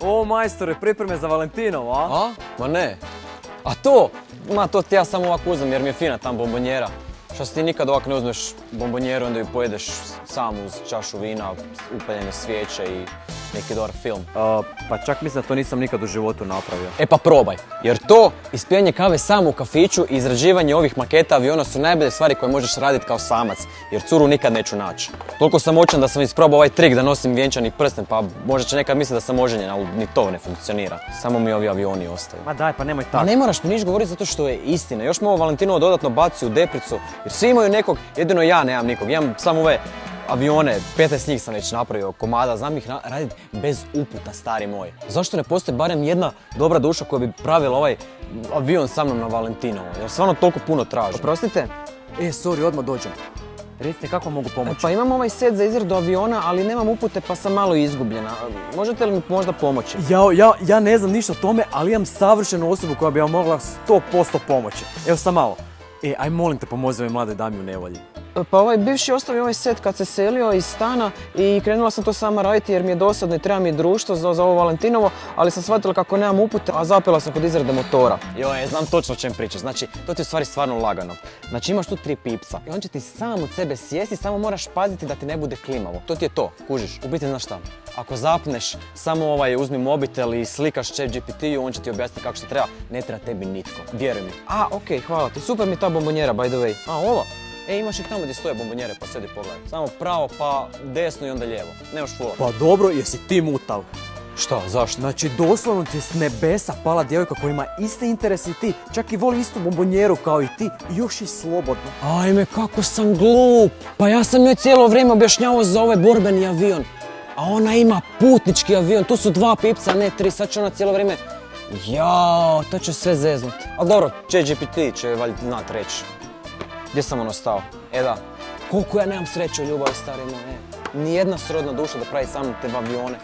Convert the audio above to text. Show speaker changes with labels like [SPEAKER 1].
[SPEAKER 1] O, majstore, pripreme za Valentinovo, a?
[SPEAKER 2] A? Ma ne. A to? To ti ja samo ovako uzmem jer mi je fina tam bombonjera. Što si ti nikad ovako ne uzmeš bombonjeru, onda ju pojedeš sam uz čašu vina, upaljene svijeće i neki dobar film.
[SPEAKER 1] Pa čak mislim da to nisam nikad u životu napravio.
[SPEAKER 2] E pa probaj, jer to, ispijanje kave samo u kafiću i izrađivanje ovih maketa aviona su najbolje stvari koje možeš raditi kao samac, jer curu nikad neću naći. Toliko sam moćan da sam isprobao ovaj trik da nosim vjenčani prsten, pa možda će nekad misliti da sam oženjen, ali ni to ne funkcionira. Samo mi ovi avioni ostaju.
[SPEAKER 1] Ma daj, pa nemoj
[SPEAKER 2] Pa
[SPEAKER 1] tako.
[SPEAKER 2] ne moraš mi niš govoriti zato što je istina. Još me ovo Valentinovo dodatno baci u depricu, jer svi imaju nekog, jedino ja nemam nikog. Imam samo ove avione, 15 njih sam već napravio komada, znam ih raditi bez uputa, stari moj. Zašto ne postoji barem jedna dobra duša koja bi pravila ovaj avion sa mnom na Valentinovo? Jer stvarno toliko puno traži.
[SPEAKER 1] Oprostite? Sorry, odmah dođem. Recite kako mogu pomoći?
[SPEAKER 2] Pa imam ovaj set za izradu aviona, ali nemam upute pa sam malo izgubljena. Možete li mi možda pomoći?
[SPEAKER 1] Ja ne znam ništa o tome, ali imam savršenu osobu koja bi vam mogla 100% pomoći. Evo sam malo. Aj molim te pomozi ovoj mladoj dami u nevolji.
[SPEAKER 2] Pa ovaj bivši ostavio ovaj set kad se selio iz stana i krenula sam to sama raditi jer mi je dosadno i treba mi društvo za ovo Valentinovo, ali sam shvatila kako nemam upute, a zapela sam kod izrade motora. Joj, znam točno o čem pričaš, znači to ti je u stvari stvarno lagano. Znači imaš tu 3 pipca i on će ti sam od sebe sjesti, samo moraš paziti da ti ne bude klimavo. To ti je to, kužiš. U biti znaš šta, ako zapneš, samo uzmi mobitel i slikaš ChatGPT-u, on će ti objasniti kako što treba, ne treba tebi nitko, vjeruj mi. Okej, hvala ti, super mi je ta bombonjera, by the way. Ova? Imaš ih tamo gdje stoje bombonjere, pa sedi pogledaj. Samo pravo, pa desno i onda lijevo. Nemaš fora.
[SPEAKER 1] Pa dobro, jesi ti mutav.
[SPEAKER 2] Šta, zašto?
[SPEAKER 1] Znači, doslovno ti je s nebesa pala djevojka koja ima iste interese i ti, čak i voli istu bombonjeru kao i ti i još i slobodno.
[SPEAKER 2] Ajme, kako sam glup! Pa ja sam njoj cijelo vrijeme objašnjavao za ovaj borbeni avion. A ona ima putnički avion, tu su 2 pipca, ne 3, sad će ona cijelo vrijeme... Jao, to će sve zeznut. Ali dobro, ChatGPT će valjda znat reći. Gdje sam ono stao? Da. Koliko ja nemam sreće u ljubavi, stari moj, Nijedna srodna duša da pravi sa mnom te avione.